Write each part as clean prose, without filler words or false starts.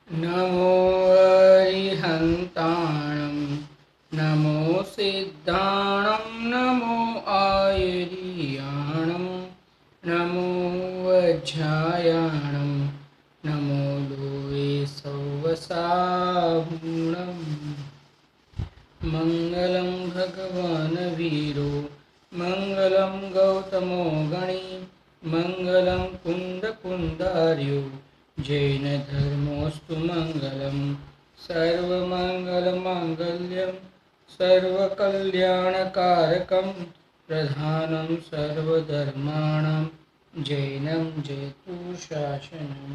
नमो अरिहन्ताणं नमो सिद्धाणं नमो आयर्याणं नमो वज्रायाणं नमो लोये सौवसाहुणम् मङ्गलं भगवान् वीरो मङ्गलं गौतमो गणी मङ्गलं कुन्दकुन्दार्यो जैनधर्मोऽस्तु मङ्गलं सर्वमङ्गलमाङ्गल्यं सर्वकल्याणकारकं प्रधानं सर्वधर्माणां जैनं जयतु शासनं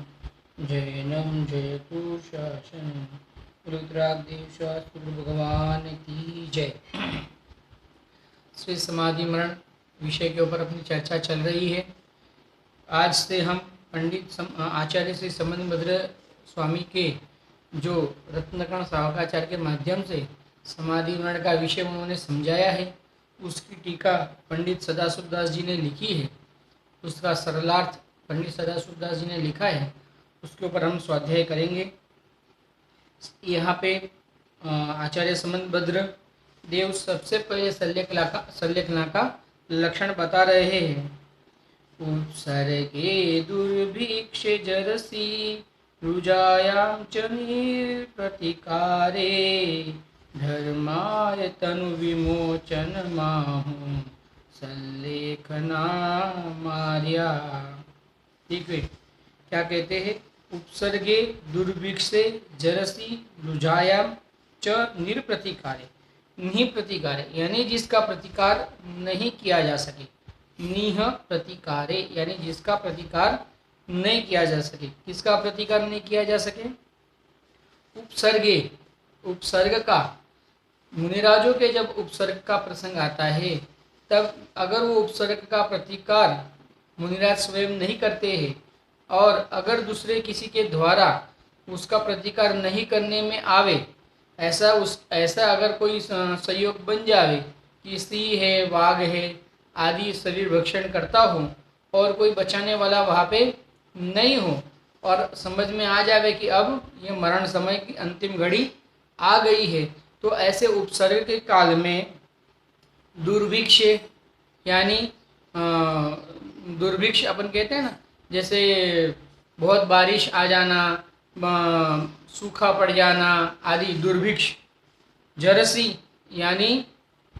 जैनं जयतु शासनं। रुद्रादेव शास्त्र भगवान की जय। श्री समाधि मरण विषय के ऊपर अपनी चर्चा चल रही है। आज से हम पंडित आचार्य श्री संबंधभद्र स्वामी के जो रत्नकर्ण श्रावकाचार्य के माध्यम से समाधि मरण का विषय उन्होंने समझाया है, उसकी टीका पंडित सदाशिवदास जी ने लिखी है। उसका सरलार्थ पंडित सदाशिवदास जी ने लिखा है, उसके ऊपर हम स्वाध्याय करेंगे। यहाँ पे आचार्य संबंधभद्र देव सबसे पहले संलेखना का लक्षण बता रहे हैं। उपसर्गे दुर्भिक्ष जरसी रुजायां च प्रतिकारे धर्माय तनु विमोचन माहु संलेखना मार्या। ठीक है, क्या कहते हैं? उपसर्गे दुर्भिक्षे जरसी रुजायाम च निरप्रतिकारे, निप्रतिकारे यानी जिसका प्रतिकार नहीं किया जा सके, निह प्रतिकारे यानी जिसका प्रतिकार नहीं किया जा सके। किसका प्रतिकार नहीं किया जा सके? उपसर्गे, उपसर्ग का, मुनिराजों के जब उपसर्ग का प्रसंग आता है तब अगर वो उपसर्ग का प्रतिकार मुनिराज स्वयं नहीं करते हैं और अगर दूसरे किसी के द्वारा उसका प्रतिकार नहीं करने में आवे, ऐसा अगर कोई संयोग बन जावे कि स्त्री है, वाघ है आदि शरीर भक्षण करता हो और कोई बचाने वाला वहाँ पे नहीं हो और समझ में आ जावे कि अब ये मरण समय की अंतिम घड़ी आ गई है, तो ऐसे उपसर्ग के काल में दुर्भिक्ष यानी दुर्भिक्ष अपन कहते हैं ना, जैसे बहुत बारिश आ जाना, सूखा पड़ जाना आदि दुर्भिक्ष। जरसी यानी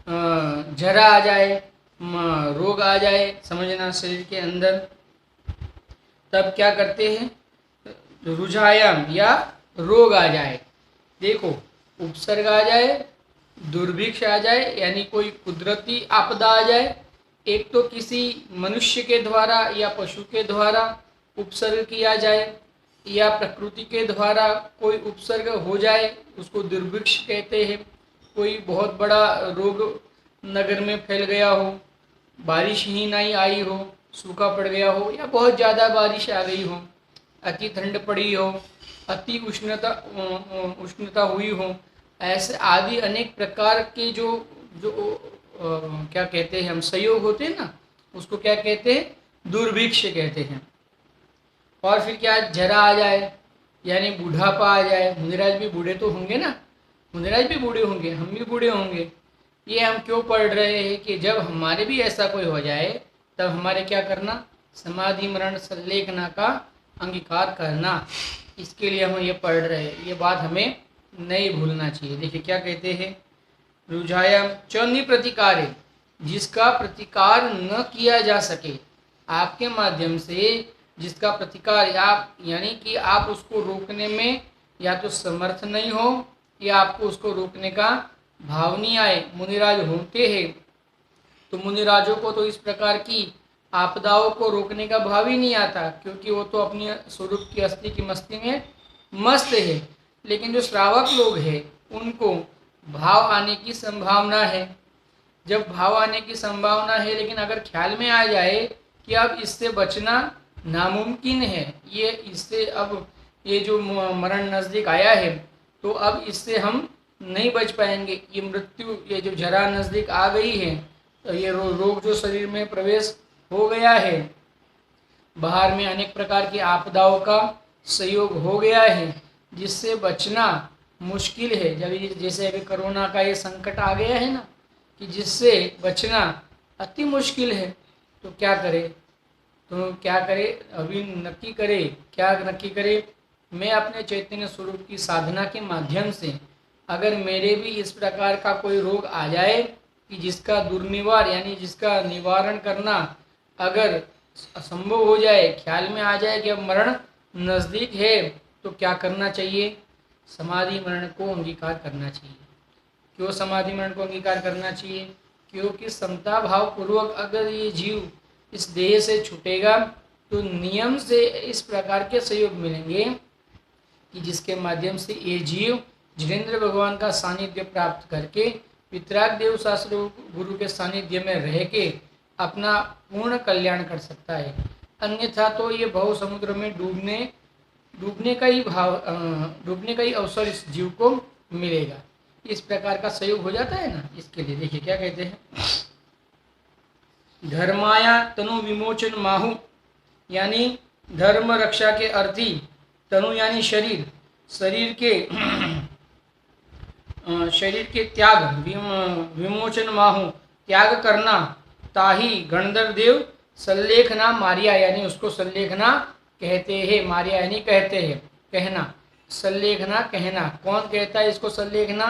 जरा आ जाए, रोग आ जाए समझना शरीर के अंदर, तब क्या करते हैं? रुझायाम या रोग आ जाए। देखो, उपसर्ग आ जाए, दुर्भिक्ष आ जाए यानी कोई कुदरती आपदा आ जाए, एक तो किसी मनुष्य के द्वारा या पशु के द्वारा उपसर्ग किया जाए या प्रकृति के द्वारा कोई उपसर्ग हो जाए, उसको दुर्भिक्ष कहते हैं। कोई बहुत बड़ा रोग नगर में फैल गया हो, बारिश ही नहीं आई हो, सूखा पड़ गया हो या बहुत ज़्यादा बारिश आ गई हो, अति ठंड पड़ी हो, अति उष्णता हुई हो, ऐसे आदि अनेक प्रकार के जो क्या कहते हैं हम, संयोग होते हैं ना, उसको क्या कहते हैं? दुर्भिक्ष कहते हैं। और फिर क्या? जरा आ जाए यानी बुढ़ापा आ जाए। मुनिराज भी बूढ़े तो होंगे ना, मुनिराज भी बूढ़े होंगे, हम भी बूढ़े होंगे। ये हम क्यों पढ़ रहे हैं कि जब हमारे भी ऐसा कोई हो जाए तब हमारे क्या करना? समाधि मरण संलेखना का अंगीकार करना, इसके लिए हम ये पढ़ रहे हैं। ये बात हमें नहीं भूलना चाहिए। देखिए क्या कहते हैं? रुझायाम च निप्रतिकारे, जिसका प्रतिकार न किया जा सके, आपके माध्यम से जिसका प्रतिकार आप यानी कि आप उसको रोकने में या तो समर्थ नहीं हो या आपको उसको रोकने का भाव नहीं आए, मुनिराज होते हैं, तो मुनिराजों को तो इस प्रकार की आपदाओं को रोकने का भाव ही नहीं आता, क्योंकि वो तो अपनी स्वरूप की अस्थि की मस्ती में मस्त है। लेकिन जो श्रावक लोग हैं उनको भाव आने की संभावना है। जब भाव आने की संभावना है, लेकिन अगर ख्याल में आ जाए कि अब इससे बचना नामुमकिन है, ये इससे अब ये जो मरण नज़दीक आया है तो अब इससे हम नहीं बच पाएंगे, ये मृत्यु, ये जो जरा नज़दीक आ गई है, तो ये रोग जो शरीर में प्रवेश हो गया है, बाहर में अनेक प्रकार की आपदाओं का संयोग हो गया है, जिससे बचना मुश्किल है। जैसे अभी कोरोना का ये संकट आ गया है ना, कि जिससे बचना अति मुश्किल है। तो क्या करे, तो क्या करे, अभी नक्की करे, क्या नक्की करे, मैं अपने चैतन्य स्वरूप की साधना के माध्यम से अगर मेरे भी इस प्रकार का कोई रोग आ जाए कि जिसका दुर्निवार यानी जिसका निवारण करना अगर असंभव हो जाए, ख्याल में आ जाए कि अब मरण नज़दीक है, तो क्या करना चाहिए? समाधि मरण को अंगीकार करना चाहिए। क्यों समाधि मरण को अंगीकार करना चाहिए? क्योंकि समता भाव पूर्वक अगर ये जीव इस देह से छूटेगा तो नियम से इस प्रकार के सहयोग मिलेंगे कि जिसके माध्यम से ये जीव जिनेन्द्र भगवान का सानिध्य प्राप्त करके वितराग देव शास्त्र गुरु के सानिध्य में रह के अपना पूर्ण कल्याण कर सकता है। अन्यथा तो ये भव समुद्र में डूबने का ही अवसर इस जीव को मिलेगा। इस प्रकार का सहयोग हो जाता है ना। इसके लिए देखिए क्या कहते हैं, धर्माया तनु विमोचन माहु, यानी धर्म रक्षा के अर्थी तनु यानी शरीर के त्याग, विमोचन माहु त्याग करना, ताही गणधर देव सल्लेखना मारिया, यानी उसको सल्लेखना कहते हैं। मारिया यानी कहते हैं, कहना, सल्लेखना कहना। कौन कहता है इसको सल्लेखना?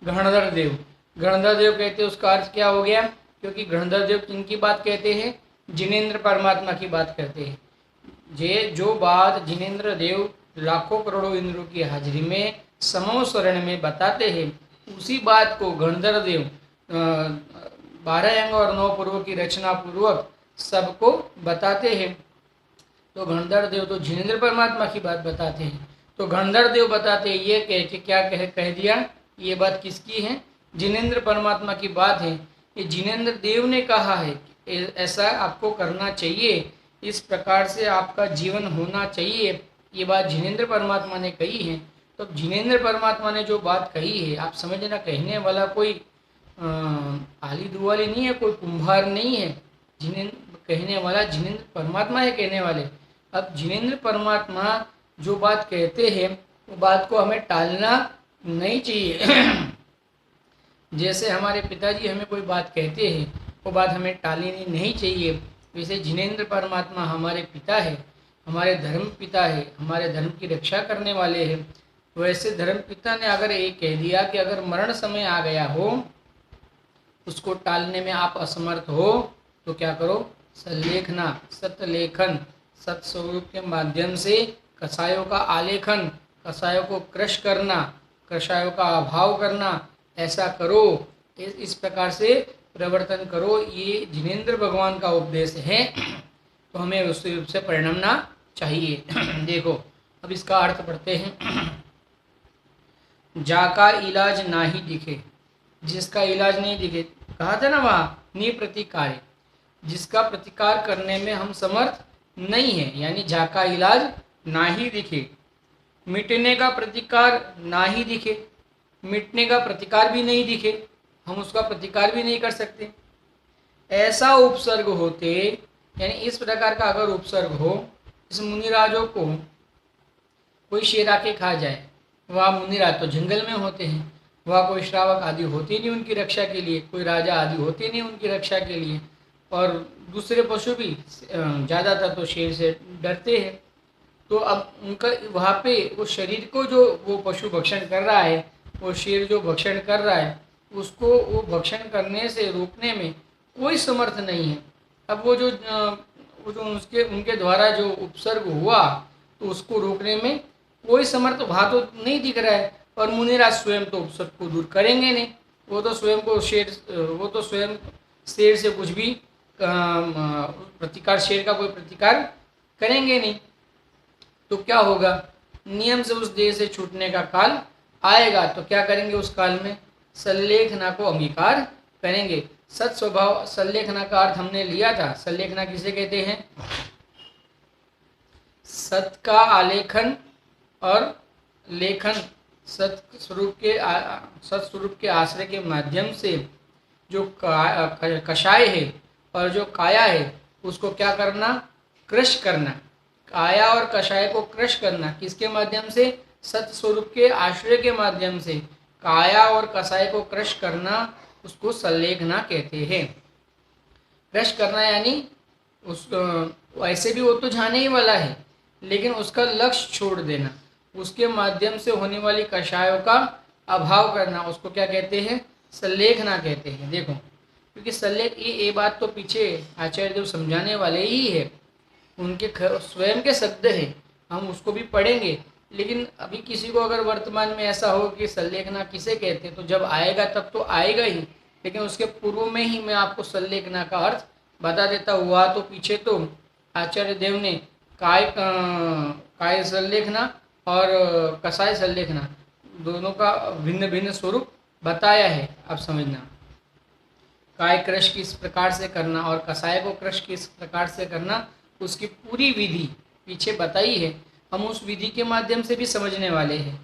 गणधर देव। गणधर देव कहते हैं। उसका अर्थ क्या हो गया? क्योंकि गणधर देव किनकी बात कहते हैं? जिनेन्द्र परमात्मा की बात करते हैं। जो बात जिनेन्द्र देव लाखों करोड़ों इंद्रों की हाजिरी में समो स्वर्ण में बताते हैं, उसी बात को गणधर देव 12 अंग और 9 पूर्व की रचना पूर्वक सबको बताते हैं। तो गणधर देव तो जिनेन्द्र परमात्मा की बात बताते हैं। तो गणधर देव बताते हैं, ये कह के क्या कह दिया, ये बात किसकी है? जिनेन्द्र परमात्मा की बात है। ये जिनेन्द्र देव ने कहा है कि ऐसा आपको करना चाहिए, इस प्रकार से आपका जीवन होना चाहिए। ये बात जिनेन्द्र परमात्मा ने कही है। तो जिनेन्द्र परमात्मा ने जो बात कही है, आप समझना, कहने वाला कोई आली दुआली नहीं है, कोई कुंभार नहीं है। कहने वाला जिनेन्द्र परमात्मा है कहने वाले। अब जिनेन्द्र परमात्मा जो बात कहते हैं वो बात को हमें टालना नहीं चाहिए। जैसे हमारे पिताजी हमें कोई बात कहते हैं, वो बात हमें टालनी नहीं चाहिए। वैसे जिनेन्द्र परमात्मा हमारे पिता है, हमारे धर्म पिता है, हमारे धर्म की रक्षा करने वाले हैं। वैसे धर्म पिता ने अगर ये कह दिया कि अगर मरण समय आ गया हो, उसको टालने में आप असमर्थ हो, तो क्या करो? सल्लेखना, सतलेखन, सत्स्वरूप के माध्यम से कषायों का आलेखन, कषायों को क्रश करना, कषायों का अभाव करना, ऐसा करो। इस प्रकार से प्रवर्तन करो। ये जिनेन्द्र भगवान का उपदेश है, तो हमें उस रूप से परिणमना चाहिए। देखो अब इसका अर्थ पढ़ते हैं। जाका इलाज ना ही दिखे, जिसका इलाज नहीं दिखे, कहा था ना वहाँ, निप्रतिकार, जिसका प्रतिकार करने में हम समर्थ नहीं है, यानी जाका इलाज ना ही दिखे। मिटने का प्रतिकार ना ही दिखे, मिटने का प्रतिकार भी नहीं दिखे, हम उसका प्रतिकार भी नहीं कर सकते। ऐसा उपसर्ग होते, यानी इस प्रकार का अगर उपसर्ग हो, इस मुनिराजों को कोई शेर आके खा जाए, वह मुनिराज तो जंगल में होते हैं, वह कोई श्रावक आदि होते नहीं उनकी रक्षा के लिए, कोई राजा आदि होते नहीं उनकी रक्षा के लिए, और दूसरे पशु भी ज़्यादातर तो शेर से डरते हैं। तो अब उनका वहाँ पे वो शरीर को जो वो पशु भक्षण कर रहा है, वो शेर जो भक्षण कर रहा है, उसको वो भक्षण करने से रोकने में कोई समर्थ नहीं है। अब वो जो उनके द्वारा जो उपसर्ग हुआ, तो उसको रोकने में कोई समर्थ वहाँ तो नहीं दिख रहा है। और मुनिराज स्वयं तो उपसर्ग को दूर करेंगे नहीं, वो तो स्वयं शेर से कुछ भी प्रतिकार, शेर का कोई प्रतिकार करेंगे नहीं। तो क्या होगा? नियम से उस देह से छूटने का काल आएगा, तो क्या करेंगे? उस काल में सल्लेखना को अंगीकार करेंगे। सत स्वभाव, सल्लेखना का अर्थ हमने लिया था। सल्लेखना किसे कहते हैं? सत का आलेखन और लेखन, सत्स्वरूप के आश्रय के माध्यम से जो कषाय है और जो काया है, उसको क्या करना? क्रश करना। काया और कषाय को क्रश करना, किसके माध्यम से? सत स्वरूप के आश्रय के माध्यम से काया और कसाय को क्रश करना, उसको संलेखना कहते हैं। क्रश करना यानी उस वैसे भी वो तो जाने ही वाला है, लेकिन उसका लक्ष्य छोड़ देना, उसके माध्यम से होने वाली कषायों का अभाव करना, उसको क्या कहते हैं? संलेखना कहते हैं। देखो, क्योंकि संलेख ये बात तो पीछे आचार्य देव समझाने वाले ही है, उनके स्वयं के शब्द है, हम उसको भी पढ़ेंगे। लेकिन अभी किसी को अगर वर्तमान में ऐसा हो कि संलेखना किसे कहते हैं, तो जब आएगा तब तो आएगा ही, लेकिन उसके पूर्व में ही मैं आपको संलेखना का अर्थ बता देता हुआ। तो पीछे तो आचार्य देव ने काय संलेखना और कसाय संलेखना दोनों का भिन्न भिन्न स्वरूप बताया है। अब समझना, काय क्रश किस प्रकार से करना और कसाय को क्रश किस प्रकार से करना, उसकी पूरी विधि पीछे बताई है। हम उस विधि के माध्यम से भी समझने वाले हैं,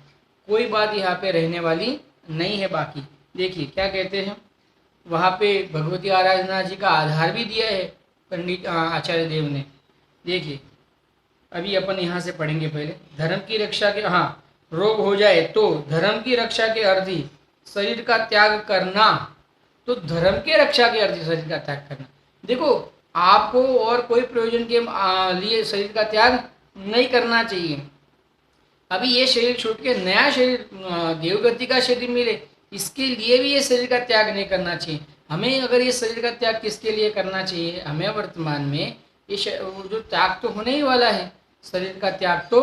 कोई बात यहाँ पे रहने वाली नहीं है बाकी। देखिए क्या कहते हैं, वहाँ पे भगवती आराधना जी का आधार भी दिया है पंडित आचार्य देव ने। देखिए, अभी अपन यहाँ से पढ़ेंगे पहले। धर्म की रक्षा के, हाँ, रोग हो जाए तो धर्म की रक्षा के अर्थ ही शरीर का त्याग करना। तो धर्म के रक्षा के अर्थ ही शरीर का त्याग करना। देखो, आपको और कोई प्रयोजन के लिए शरीर का त्याग नहीं करना चाहिए। अभी ये शरीर छूट के नया शरीर देवगति का शरीर मिले, इसके लिए भी ये शरीर का त्याग नहीं करना चाहिए हमें। अगर ये शरीर का त्याग किसके लिए करना चाहिए हमें, वर्तमान में ये जो त्याग तो होने ही वाला है, शरीर का त्याग तो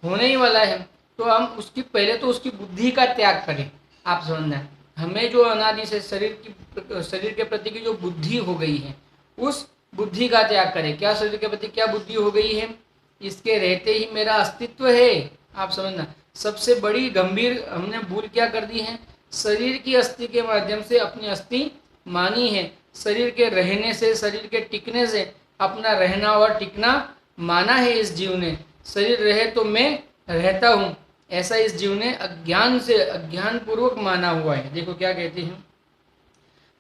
होने ही वाला है, तो हम उसकी पहले तो उसकी बुद्धि का त्याग करें। आप समझना, हमें जो अनादि से शरीर के प्रति की जो बुद्धि हो गई है, उस बुद्धि का त्याग करें। क्या शरीर के प्रति क्या बुद्धि हो गई है? इसके रहते ही मेरा अस्तित्व है। आप समझना, सबसे बड़ी गंभीर हमने भूल क्या कर दी है? शरीर की अस्थि के माध्यम से अपनी अस्थि मानी है। शरीर के रहने से, शरीर के टिकने से अपना रहना और टिकना माना है इस जीव ने। शरीर रहे तो मैं रहता हूँ, ऐसा इस जीव ने अज्ञान से, अज्ञान पूर्वक माना हुआ है। देखो क्या कहते हैं,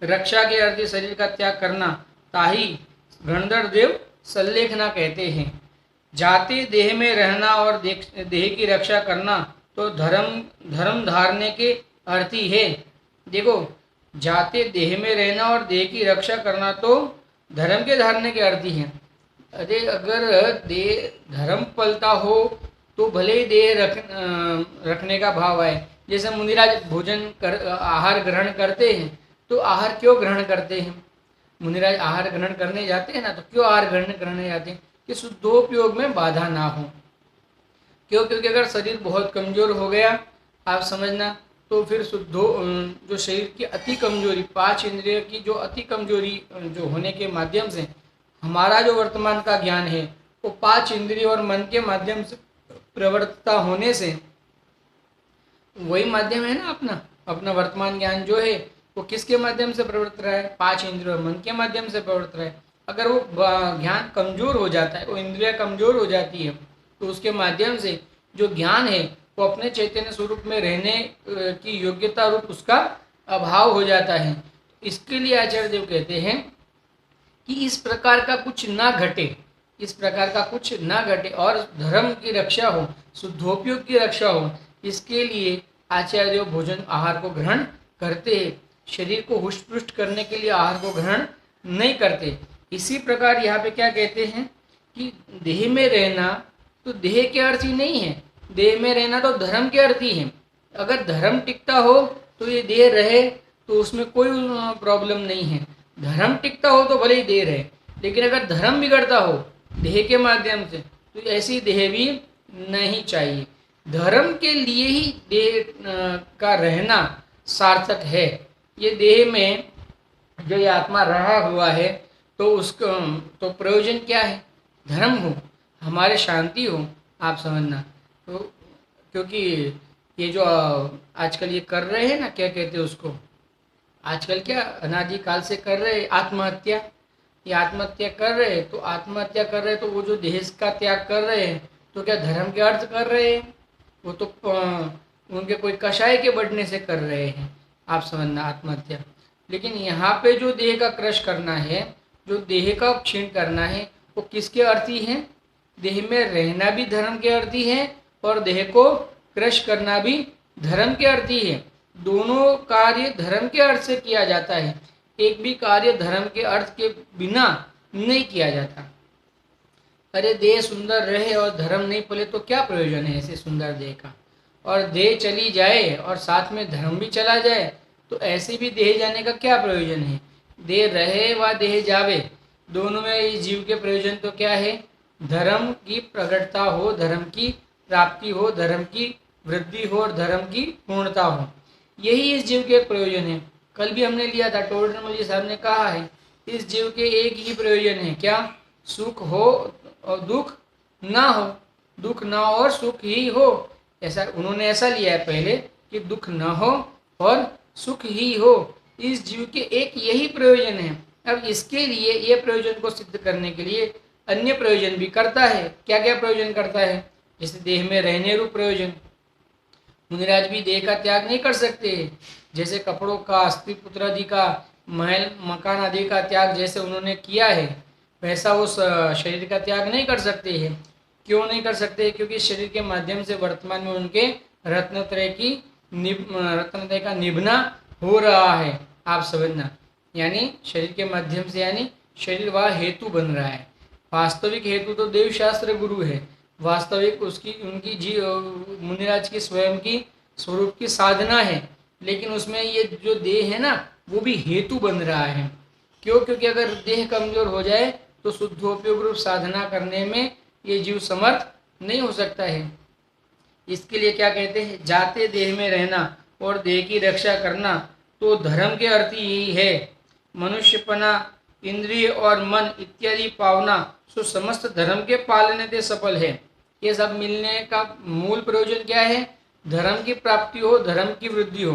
रक्षा के अर्थ शरीर का त्याग करना, ताही गणधर देव संलेखना कहते हैं। जाते देह में रहना और देह की रक्षा करना तो धर्म धारने के अर्थ ही है। देखो, जाते देह में रहना और देह की रक्षा करना तो धर्म के धारने के अर्थ ही है। अरे अगर देह धर्म पलता हो तो भले ही देह रखने का भाव आए। जैसे मुनिराज भोजन आहार ग्रहण करते हैं, तो आहार क्यों ग्रहण करते हैं? मुनिराज आहार ग्रहण करने जाते हैं ना, तो क्यों आहार ग्रहण करने जाते हैं? कि शुद्धोपयोग में बाधा ना हो। क्यों? क्योंकि अगर शरीर बहुत कमजोर हो गया, आप समझना, तो फिर जो शरीर की अति कमजोरी, 5 इंद्रिय की जो अति कमजोरी जो होने के माध्यम से हमारा जो वर्तमान का ज्ञान है वो 5 इंद्रिय और मन के माध्यम से प्रवर्तता होने से, वही माध्यम है ना अपना वर्तमान ज्ञान जो है वो किसके माध्यम से प्रवर्त रहा है? 5 इंद्रिय और मन के माध्यम से प्रवर्त रहा है। अगर वो ज्ञान कमजोर हो जाता है, वो इंद्रिया कमजोर हो जाती है, तो उसके माध्यम से जो ज्ञान है वो अपने चैतन्य स्वरूप में रहने की योग्यता रूप उसका अभाव हो जाता है। इसके लिए आचार्य देव कहते हैं कि इस प्रकार का कुछ ना घटे, इस प्रकार का कुछ ना घटे और धर्म की रक्षा हो, शुद्धोपयोग की रक्षा हो, इसके लिए आचार्य देव भोजन आहार को ग्रहण करते हैं। शरीर को हुष्ट-पुष्ट करने के लिए आहार को ग्रहण नहीं करते। इसी प्रकार यहाँ पे क्या कहते हैं कि देह में रहना तो देह के अर्थ ही नहीं है, देह में रहना तो धर्म के अर्थ ही है। अगर धर्म टिकता हो तो ये देह रहे तो उसमें कोई प्रॉब्लम नहीं है। धर्म टिकता हो तो भले ही देह रहे, लेकिन अगर धर्म बिगड़ता हो देह के माध्यम से तो ऐसी देह भी नहीं चाहिए। धर्म के लिए ही देह का रहना सार्थक है। ये देह में जो ये आत्मा रहा हुआ है तो उसको तो प्रयोजन क्या है? धर्म हो, हमारे शांति हो। आप समझना, तो क्योंकि ये जो आजकल ये कर रहे हैं ना, क्या कहते हैं उसको, आजकल क्या अनादि काल से कर रहे हैं आत्महत्या। ये आत्महत्या कर रहे हैं, तो आत्महत्या कर रहे हैं तो वो जो देह का त्याग कर रहे हैं तो क्या धर्म के अर्थ कर रहे हैं? वो तो उनके कोई कषाय के बढ़ने से कर रहे हैं। आप समझना, आत्महत्या। लेकिन यहाँ पे जो देह का क्रश करना है, जो देह का क्षीण करना है, वो किसके अर्थी है? देह में रहना भी धर्म के अर्थी है और देह को क्रश करना भी धर्म के अर्थ ही है। दोनों कार्य धर्म के अर्थ से किया जाता है, एक भी कार्य धर्म के अर्थ के बिना नहीं किया जाता। अरे देह सुंदर रहे और धर्म नहीं पले तो क्या प्रयोजन है ऐसे सुंदर देह का। और देह चली जाए और साथ में धर्म भी चला जाए तो ऐसे भी देह जाने का क्या प्रयोजन है। देह रहे व देह जावे, दोनों में इस जीव के प्रयोजन तो क्या है, धर्म की प्रकटता हो, धर्म की प्राप्ति हो, धर्म की वृद्धि हो और धर्म की पूर्णता हो, यही इस जीव के प्रयोजन है। कल भी हमने लिया था, टोडर मुझे साहब ने कहा है इस जीव के एक ही प्रयोजन है, क्या, सुख हो और दुख ना हो, दुख ना हो और सुख ही हो। ऐसा उन्होंने ऐसा लिया है पहले कि दुख ना हो और सुख ही हो, इस जीव के एक यही प्रयोजन है। अब इसके लिए ये प्रयोजन को सिद्ध करने के लिए अन्य प्रयोजन भी करता है। क्या क्या प्रयोजन करता है, जैसे देह में रहने रूप प्रयोजन, मुनिराज भी देह का त्याग नहीं कर सकते, जैसे कपड़ों का, स्त्री पुत्र आदि का, महल मकान आदि का त्याग जैसे उन्होंने किया है, वैसा उस शरीर का त्याग नहीं कर सकते हैं। क्यों नहीं कर सकते, क्योंकि शरीर के माध्यम से वर्तमान में उनके रत्नत्रय का निभना हो रहा है। आप समझना, यानी शरीर के माध्यम से, यानी शरीर वह हेतु बन रहा है। वास्तविक हेतु तो देव शास्त्र गुरु है, वास्तविक उसकी उनकी मुनिराज की स्वयं की स्वरूप की साधना है, लेकिन उसमें ये जो देह है ना वो भी हेतु बन रहा है। क्यों, क्योंकि अगर देह कमजोर हो जाए तो शुद्धोपयोग रूप साधना करने में ये जीव समर्थ नहीं हो सकता है। इसके लिए क्या कहते हैं, जाते देह में रहना और देह की रक्षा करना तो धर्म के अर्थ यही है। मनुष्यपना, इंद्रिय और मन इत्यादि पावना सो समस्त धर्म के पालने से सफल है। ये सब मिलने का मूल प्रयोजन क्या है, धर्म की प्राप्ति हो, धर्म की वृद्धि हो।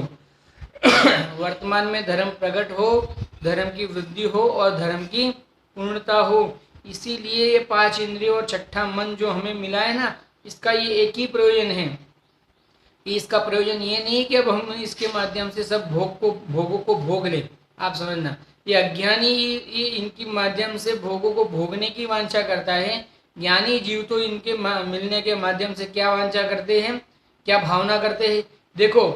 वर्तमान में धर्म प्रकट हो, धर्म की वृद्धि हो और धर्म की पूर्णता हो। इसीलिए ये 5 इंद्रिय और छठा मन जो हमें मिला है ना, इसका ये एक ही प्रयोजन है। इसका प्रयोजन ये नहीं कि अब हम इसके माध्यम से सब भोगों को भोग ले। आप समझना, ये अज्ञानी इनकी माध्यम से भोगों को भोगने की वांछा करता है। ज्ञानी जीव तो इनके मिलने के माध्यम से क्या वांछा करते हैं, क्या भावना करते हैं। देखो,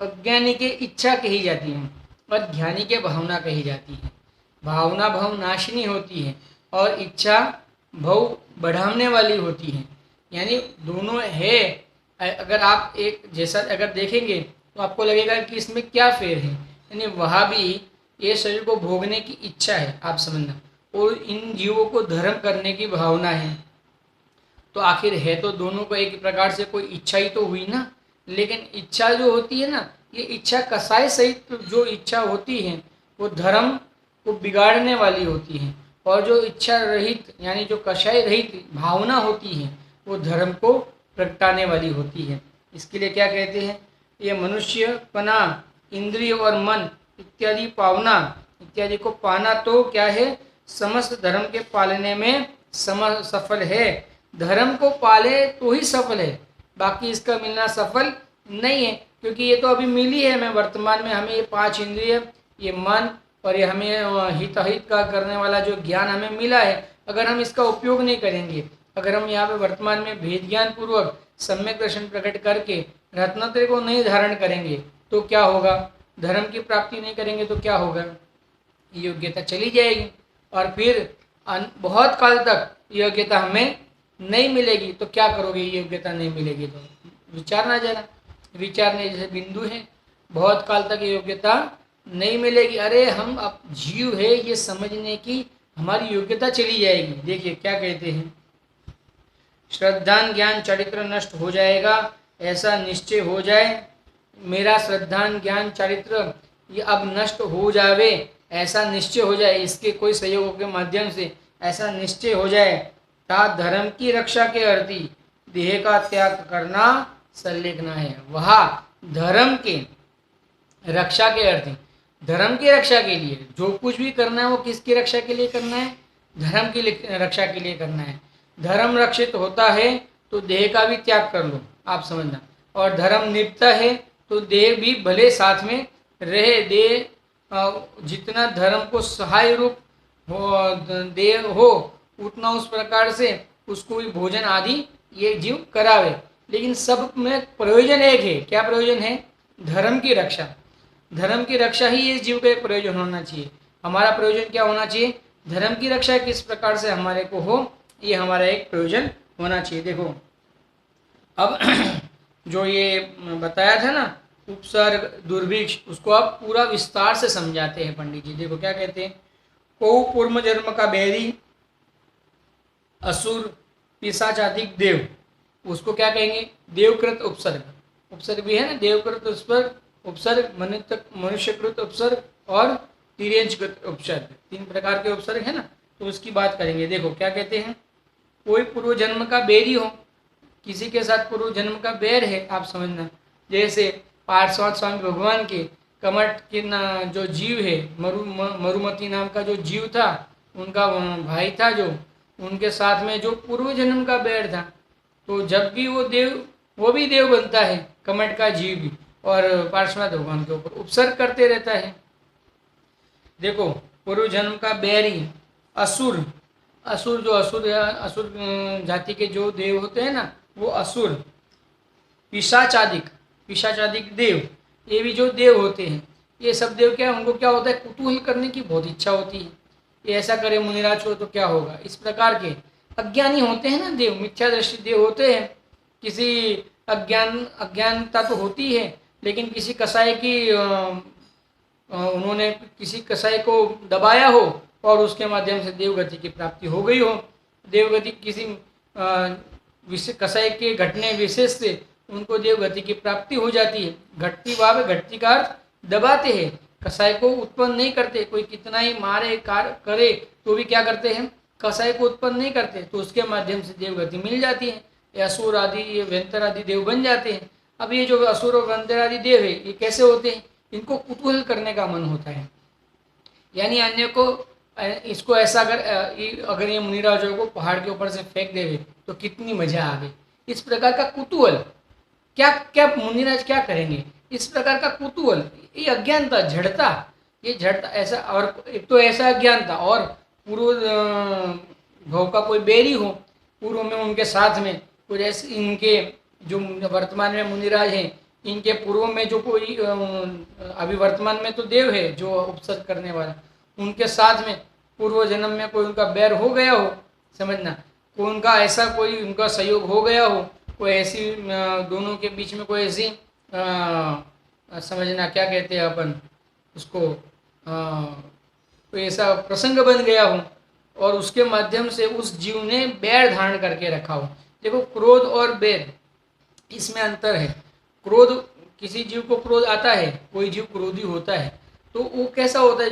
अज्ञानी के इच्छा कही जाती है और ज्ञानी के भावना कही जाती है। भावना भव नाशिनी होती है और इच्छा भव बढ़ाने वाली होती है। यानी दोनों है। अगर आप एक जैसा अगर देखेंगे तो आपको लगेगा कि इसमें क्या फेर है, यानी वहाँ भी ये शरीर को भोगने की इच्छा है। आप समझना, और इन जीवों को धर्म करने की भावना है। तो आखिर है तो दोनों को एक प्रकार से कोई इच्छा ही तो हुई ना। लेकिन इच्छा जो होती है ना, ये इच्छा कसाय सहित जो इच्छा होती है वो धर्म को बिगाड़ने वाली होती है, और जो इच्छा रहित यानी जो कषाय रहित भावना होती है वो धर्म को प्रगटाने वाली होती है। इसके लिए क्या कहते हैं, ये मनुष्यपना, इंद्रिय और मन इत्यादि पावना इत्यादि को पाना तो क्या है, समस्त धर्म के पालने में सफल है। धर्म को पाले तो ही सफल है, बाकी इसका मिलना सफल नहीं है। क्योंकि ये तो अभी मिली है, हमें वर्तमान में हमें ये 5 इंद्रिय, ये मन और ये हमें हित अहित का करने वाला जो ज्ञान हमें मिला है, अगर हम इसका उपयोग नहीं करेंगे, अगर हम यहाँ पे वर्तमान में भेद ज्ञान पूर्वक सम्यक दर्शन प्रकट करके रत्नत्रय को नहीं धारण करेंगे तो क्या होगा, धर्म की प्राप्ति नहीं करेंगे तो क्या होगा, योग्यता चली जाएगी और फिर बहुत काल तक योग्यता हमें नहीं मिलेगी। तो क्या करोगे, योग्यता नहीं मिलेगी तो विचारना जरा, विचारने जैसे बिंदु है। बहुत काल तक योग्यता नहीं मिलेगी, अरे हम अब जीव है ये समझने की हमारी योग्यता चली जाएगी। देखिए क्या कहते हैं, श्रद्धान ज्ञान चरित्र नष्ट हो जाएगा, ऐसा निश्चय हो जाए। मेरा श्रद्धान ज्ञान चरित्र ये अब नष्ट हो जावे, ऐसा निश्चय हो जाए, इसके कोई सहयोग के माध्यम से ऐसा निश्चय हो जाए। ता धर्म की रक्षा के अर्थी देह का त्याग करना संलेखना है। वहाँ धर्म के रक्षा के अर्थी, धर्म की रक्षा के लिए जो कुछ भी करना है वो किसकी रक्षा के लिए करना है, धर्म की रक्षा के लिए करना है। धर्म रक्षित होता है तो देह का भी त्याग कर लो। आप समझना, और धर्म निपता है तो देह भी भले साथ में रहे। देह जितना धर्म को सहाय रूप देह हो उतना उस प्रकार से उसको भी भोजन आदि ये जीव करावे। लेकिन सब में प्रयोजन एक है। क्या प्रयोजन है? धर्म की रक्षा। धर्म की रक्षा ही इस जीव का एक प्रयोजन होना चाहिए। हमारा प्रयोजन क्या होना चाहिए? धर्म की रक्षा किस प्रकार से हमारे को हो, ये हमारा एक प्रयोजन होना चाहिए। देखो अब जो ये बताया था ना उपसर्ग दुर्भिक्ष, उसको आप पूरा विस्तार से समझाते हैं पंडित जी। देखो क्या कहते हैं, को पूर्व जन्म का बैरी, असुर, पिशाचादिक देव, उसको क्या कहेंगे? देवकृत उपसर्ग। उपसर्ग भी है ना, देवकृत उपसर्ग, उपसर्ग मनुष्यकृत उपसर्ग और तिर्यंचकृत उपसर्ग, 3 प्रकार के उपसर्ग है ना, तो उसकी बात करेंगे। देखो क्या कहते हैं, कोई पूर्व जन्म का बैरी हो, किसी के साथ पूर्व जन्म का बैर है, आप समझना। जैसे पार्श्वनाथ स्वामी भगवान के कमठ के जो जीव है, मरुमती नाम का जो जीव था, उनका भाई था जो, उनके साथ में जो पूर्व जन्म का बैर था, तो जब भी वो भी देव बनता है, कमठ का जीव भी, और पार्श्वनाथ भगवान के ऊपर उपसर्ग करते रहता है। देखो पूर्व जन्म का बैरी असुर, असुर जो असुर जाति के जो देव होते हैं ना, वो असुर। पिशाचादिक, पिशाचादिक देव, ये भी जो देव होते हैं, ये सब देव क्या है, उनको क्या होता है, कुतूहल करने की बहुत इच्छा होती है, ये ऐसा करे मुनिराज हो तो क्या होगा। इस प्रकार के अज्ञानी होते हैं ना देव, मिथ्या दृष्टि देव होते हैं। किसी अज्ञानता तो होती है, लेकिन किसी कसाई की उन्होंने किसी कसाई को दबाया हो और उसके माध्यम से देवगति की प्राप्ति हो गई हो। देवगति किसी कसाई के घटने विशेष से उनको देवगति की प्राप्ति हो जाती है। घटती भाव, घटती का अर्थ दबाते हैं, कसाई को उत्पन्न नहीं करते। कोई कितना ही मारे करे तो भी क्या करते हैं, कसाई को उत्पन्न नहीं करते, तो उसके माध्यम से देवगति मिल जाती है। ये असुर आदि, ये व्यंतर आदि देव बन जाते हैं। अब ये जो असुर और व्यंतर आदि देव है, ये कैसे होते हैं, इनको कुतूहल करने का मन होता है, यानी अन्य को इसको ऐसा अगर ये मुनिराजों को पहाड़ के ऊपर से फेंक देवे तो कितनी मजा आ गई, इस प्रकार का कुतूहल। क्या क्या मुनिराज क्या करेंगे, इस प्रकार का कुतूहल, ये अज्ञानता, जड़ता, ये जड़ता ऐसा। और एक तो ऐसा अज्ञानता, और पूर्व भव का कोई बैरी हो, पूर्व में उनके साथ में कुछ ऐसे, इनके जो वर्तमान में मुनिराज हैं, इनके पूर्व में जो कोई अभी वर्तमान में तो देव है जो उपसर्ग करने वाला, उनके साथ में पूर्व जन्म में कोई उनका बैर हो गया हो, समझना, कोई उनका ऐसा कोई उनका सहयोग हो गया हो, कोई ऐसी दोनों के बीच में कोई ऐसी समझना क्या कहते हैं अपन उसको, कोई ऐसा प्रसंग बन गया हो और उसके माध्यम से उस जीव ने बैर धारण करके रखा हो। देखो क्रोध और बैर, इसमें अंतर है। क्रोध, किसी जीव को क्रोध आता है, कोई जीव क्रोधी होता है, तो वो कैसा होता है,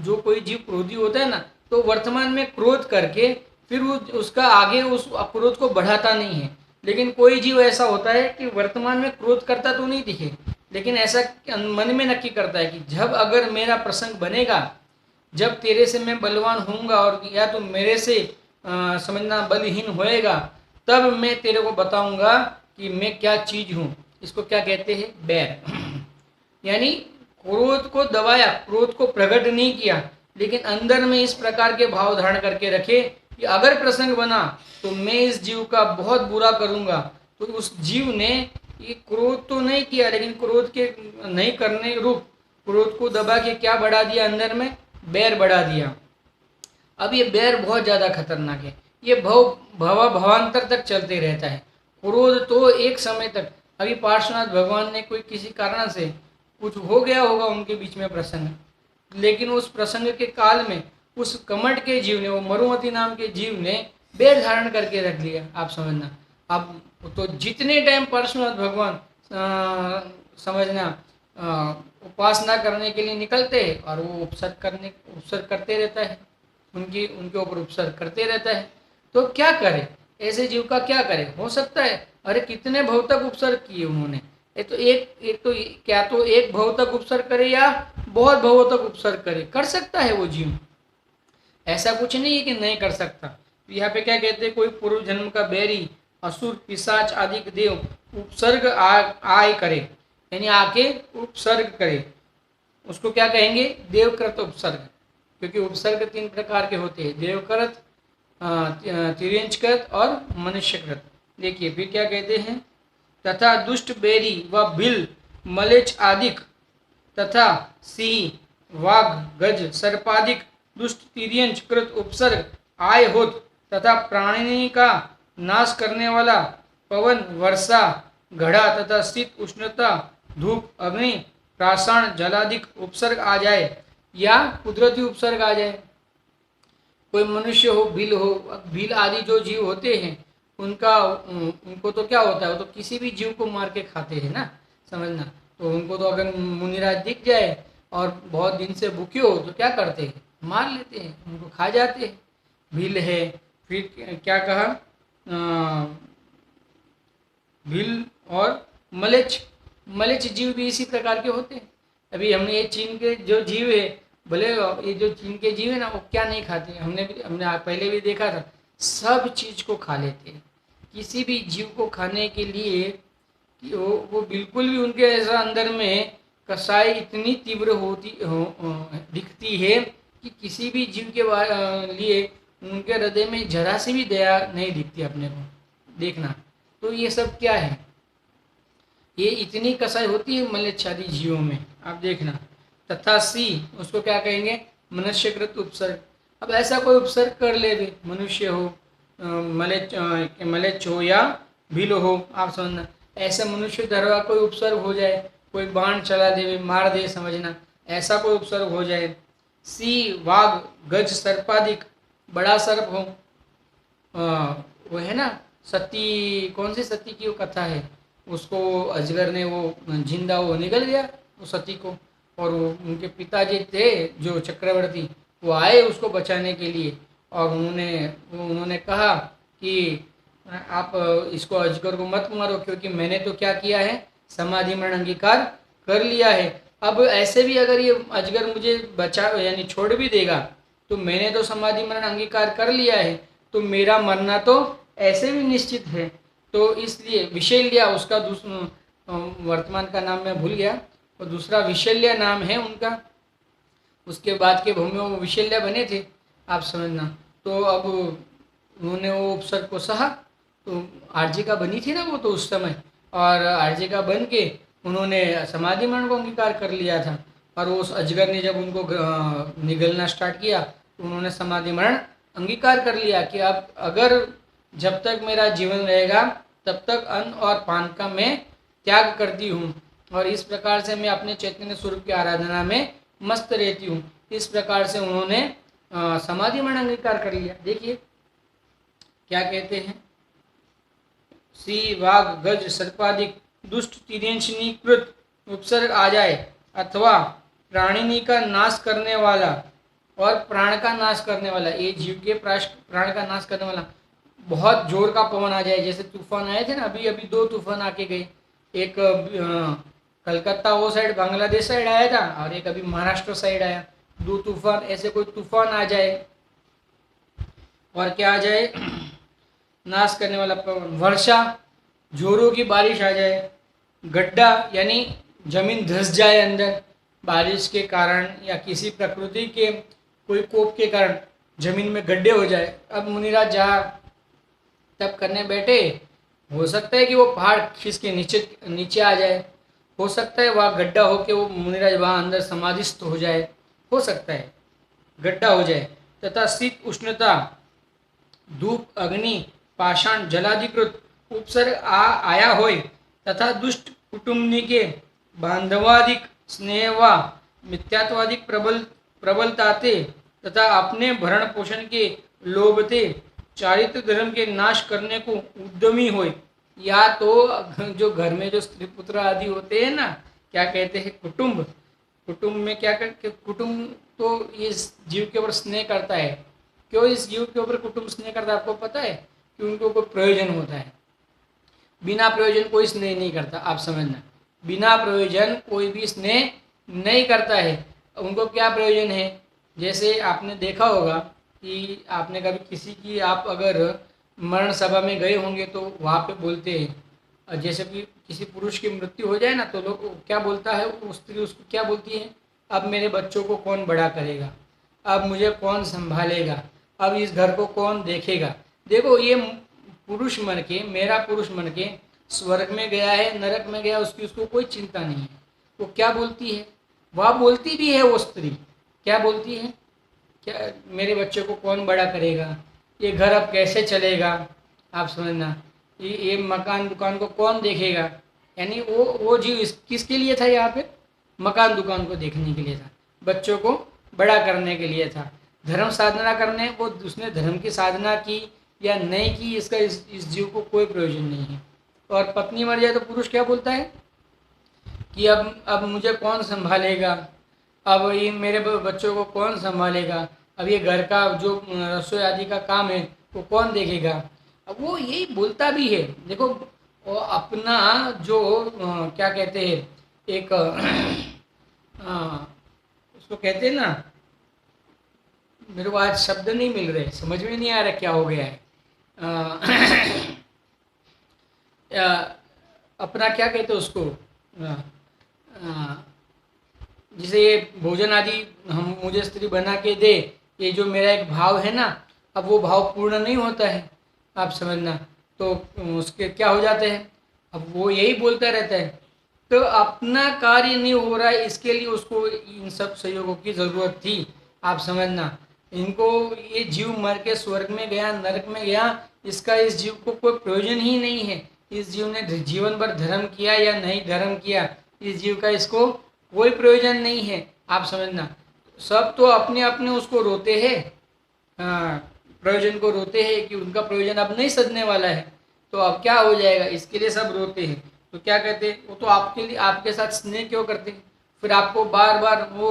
जो कोई जीव क्रोधी होता है ना, तो वर्तमान में क्रोध करके फिर उसका आगे उस क्रोध को बढ़ाता नहीं है। लेकिन कोई जीव ऐसा होता है कि वर्तमान में क्रोध करता तो नहीं दिखे, लेकिन ऐसा मन में नक्की करता है कि जब अगर मेरा प्रसंग बनेगा, जब तेरे से मैं बलवान होऊंगा और या तो मेरे से समझना बलहीन होएगा, तब मैं तेरे को बताऊंगा कि मैं क्या चीज हूँ। इसको क्या कहते हैं, बैर। यानी क्रोध को दबाया, क्रोध को प्रकट नहीं किया, लेकिन अंदर में इस प्रकार के भाव धारण करके रखे कि अगर प्रसंग बना तो मैं इस जीव का बहुत बुरा करूंगा। तो उस जीव ने ये क्रोध तो नहीं किया, लेकिन क्रोध के नहीं करने रूप क्रोध को दबा के क्या बढ़ा दिया, अंदर में बैर बढ़ा दिया। अब ये बैर बहुत ज़्यादा खतरनाक है, ये भवांतर तक चलते रहता है। क्रोध तो एक समय तक, अभी पार्श्वनाथ भगवान ने कोई किसी कारण से कुछ हो गया होगा उनके बीच में प्रसंग, लेकिन उस प्रसंग के काल में उस कमठ के जीव ने, वो मरुमती नाम के जीव ने बैर धारण करके रख लिया, आप समझना। अब तो जितने टाइम पार्श्वनाथ भगवान समझना उपासना करने के लिए निकलते हैं और वो उपसर्ग करते रहता है, उनके ऊपर उपसर्ग करते रहता है, तो क्या करे ऐसे जीव का, क्या करे। हो सकता है अरे कितने भव तक उपसर्ग किए उन्होंने, एक तो क्या तो एक भव तक उपसर्ग करे या बहुत भवों तक उपसर्ग करे, कर सकता है वो जीव, ऐसा कुछ नहीं है कि नहीं कर सकता। यहाँ पे क्या कहते हैं, कोई पूर्व जन्म का बैरी, असुर, पिशाच आदि देव उपसर्ग आय करे, यानी आके उपसर्ग करे, उसको क्या कहेंगे, देवकृत उपसर्ग। क्योंकि उपसर्ग 3 प्रकार के होते हैं, देवकृत, तिर्यंचकृत और मनुष्यकृत। देखिए फिर क्या कहते हैं, तथा दुष्ट बेरी व भिल मलेच आदिक तथा सिंह वाघ गज सर्पादिक दुष्ट तिर्यंच कृत उपसर्ग आय होत तथा प्राणी का नाश करने वाला पवन वर्षा घड़ा तथा शीत उष्णता धूप अग्नि प्राषाण जलादिक उपसर्ग आ जाए या कुदरती उपसर्ग आ जाए। कोई मनुष्य हो, भील हो, भील आदि जो जीव होते हैं उनका उनको तो क्या होता है, वो तो किसी भी जीव को मार के खाते हैं ना, समझना। तो उनको तो अगर मुनिराज दिख जाए और बहुत दिन से भूखे हो तो क्या करते हैं, मार लेते हैं, उनको खा जाते हैं। भील है, फिर क्या कहा, भील और मलेच, मलेच जीव भी इसी प्रकार के होते हैं। अभी हमने ये चीन के जो जीव है, भले ये जो चीन के जीव है ना, वो क्या नहीं खाते, हमने पहले भी देखा था, सब चीज को खा लेते हैं। किसी भी जीव को खाने के लिए कि वो बिल्कुल भी उनके ऐसा अंदर में कसाई इतनी तीव्र दिखती है कि किसी भी जीव के लिए उनके हृदय में जरा सी भी दया नहीं दिखती अपने को, देखना। तो ये सब क्या है, ये इतनी कसाई होती है मलेच्छादी जीवों में, आप देखना। तथा सी उसको क्या कहेंगे, मनुष्यकृत उपसर्ग। अब ऐसा कोई उपसर्ग कर ले भी, मनुष्य हो, मलेच्छ हो या भील हो, आप समझना, ऐसा मनुष्य धरवा कोई उपसर्ग हो जाए, कोई बाण चला दे, मार दे, समझना, ऐसा कोई उपसर्ग हो जाए। सी वाघ गज सर्पादिक, बड़ा सर्प हो, वो है ना सती, कौन सी सती की वो कथा है, उसको अजगर ने वो जिंदा वो निगल गया वो सती को, और वो उनके पिताजी थे जो चक्रवर्ती, वो आए उसको बचाने के लिए, और उन्होंने कहा कि आप इसको अजगर को मत मारो, क्योंकि मैंने तो क्या किया है, समाधि मरण अंगीकार कर लिया है। अब ऐसे भी अगर ये अजगर मुझे बचा यानी छोड़ भी देगा तो मैंने तो समाधि मरण अंगीकार कर लिया है, तो मेरा मरना तो ऐसे भी निश्चित है। तो इसलिए विशल्या उसका वर्तमान का नाम मैं भूल गया, और दूसरा विशल्या नाम है उनका, उसके बाद के भूमि में वो विशल्या बने थे, आप समझना। तो अब उन्होंने वो उपसर्ग को सहा, तो आर्जिका बनी थी ना वो तो उस समय, और आर्जिका बन के उन्होंने समाधि मरण को अंगीकार कर लिया था, और उस अजगर ने जब उनको निगलना स्टार्ट किया तो उन्होंने समाधि मरण अंगीकार कर लिया कि अब अगर जब तक मेरा जीवन रहेगा तब तक अन्न और पान का मैं त्याग करती हूँ, और इस प्रकार से मैं अपने चैतन्य स्वरूप की आराधना में मस्त रहती हूँ। इस प्रकार से उन्होंने समाधि मरण अंगीकार कर लिया। देखिए क्या कहते हैं, सी वाघ गज सर्पादिक दुष्ट तिर्यंशनीकृत उपसर्ग आ जाए, अथवा प्राणिनी का नाश करने वाला और प्राण का नाश करने वाला, ये जीव के प्राण का नाश करने वाला, बहुत जोर का पवन आ जाए, जैसे तूफान आए थे ना, अभी अभी 2 तूफान आके गए, एक कलकत्ता वो साइड बांग्लादेश साइड आया था, और एक अभी महाराष्ट्र साइड आया, 2 तूफान, ऐसे कोई तूफान आ जाए, और क्या आ जाए, नाश करने वाला पवन, वर्षा, जोरों की बारिश आ जाए, गड्ढा यानी जमीन धंस जाए अंदर बारिश के कारण, या किसी प्रकृति के कोई कोप के कारण जमीन में गड्ढे हो जाए। अब मुनिराज जहाँ तब करने बैठे, हो सकता है कि वो पहाड़ खींच के नीचे आ जाए, हो सकता है वहाँ गड्ढा हो के वो मुनिराज वहाँ अंदर समाधिस्थ हो जाए, हो सकता है गड्ढा हो जाए, तथा शीत उष्णता धूप अग्नि पाषाण जलाधिकृत उपसर्ग आया होय, तथा दुष्ट कुटुंबनी के बांधवादिक स्नेह व मिथ्यात्वादिक प्रबलताते तथा अपने भरण पोषण के लोभते चारित्र धर्म के नाश करने को उद्यमी होय, या तो जो घर में जो स्त्री पुत्र आदि होते हैं ना, क्या कहते हैं, कुटुंब, कुटुंब में क्या कर, कुटुंब तो इस जीव के ऊपर स्नेह करता है। क्यों इस जीव के ऊपर कुटुंब स्नेह करता है, आपको पता है? कि उनको कोई प्रयोजन होता है, बिना प्रयोजन कोई स्नेह नहीं करता, आप समझना, बिना प्रयोजन कोई भी स्नेह नहीं करता है। उनको क्या प्रयोजन है, जैसे आपने देखा होगा कि आपने कभी किसी की, आप अगर मरण सभा में गए होंगे तो वहाँ पे बोलते हैं, जैसे कि किसी पुरुष की मृत्यु हो जाए ना, तो लोग क्या बोलता है, वो स्त्री उसको क्या बोलती है, अब मेरे बच्चों को कौन बड़ा करेगा, अब मुझे कौन संभालेगा, अब इस घर को कौन देखेगा। देखो ये पुरुष मन के, मेरा पुरुष मन के स्वर्ग में गया है, नरक में गया, उसकी उसको कोई चिंता नहीं है। वो क्या बोलती है, वह बोलती भी है वो स्त्री, क्या बोलती है, क्या मेरे बच्चे को कौन बड़ा करेगा, ये घर अब कैसे चलेगा, आप समझना, ये मकान दुकान को कौन देखेगा। यानी वो जीव किसके लिए था यहाँ पे, मकान दुकान को देखने के लिए था, बच्चों को बड़ा करने के लिए था। धर्म साधना करने, वो उसने धर्म की साधना की या नहीं की, इसका इस जीव को कोई प्रयोजन नहीं है। और पत्नी मर जाए तो पुरुष क्या बोलता है कि अब मुझे कौन संभालेगा, अब ये मेरे बच्चों को कौन संभालेगा, अब ये घर का जो रसोई आदि का काम है वो कौन देखेगा। अब वो यही बोलता भी है। देखो वो अपना जो क्या कहते हैं, एक उसको कहते हैं ना, मेरे को आज शब्द नहीं मिल रहे, समझ में नहीं आ रहा क्या हो गया है। अपना क्या कहते हैं उसको, जैसे ये भोजन आदि हम मुझे स्त्री बना के दे, ये जो मेरा एक भाव है ना, अब वो भाव पूर्ण नहीं होता है, आप समझना, तो उसके क्या हो जाते हैं, अब वो यही बोलता रहता है। तो अपना कार्य नहीं हो रहा है, इसके लिए उसको इन सब सहयोगों की ज़रूरत थी, आप समझना। इनको ये जीव मर के स्वर्ग में गया, नरक में गया, इसका इस जीव को कोई प्रयोजन ही नहीं है। इस जीव ने जीवन भर धर्म किया या नहीं धर्म किया, इस जीव का इसको कोई प्रयोजन नहीं है, आप समझना। सब तो अपने अपने उसको रोते हैं, प्रयोजन को रोते हैं कि उनका प्रयोजन अब नहीं सधने वाला है, तो अब क्या हो जाएगा, इसके लिए सब रोते हैं। तो क्या कहते हैं, वो तो आपके लिए आपके साथ स्नेह क्यों करते हैं, फिर आपको बार बार वो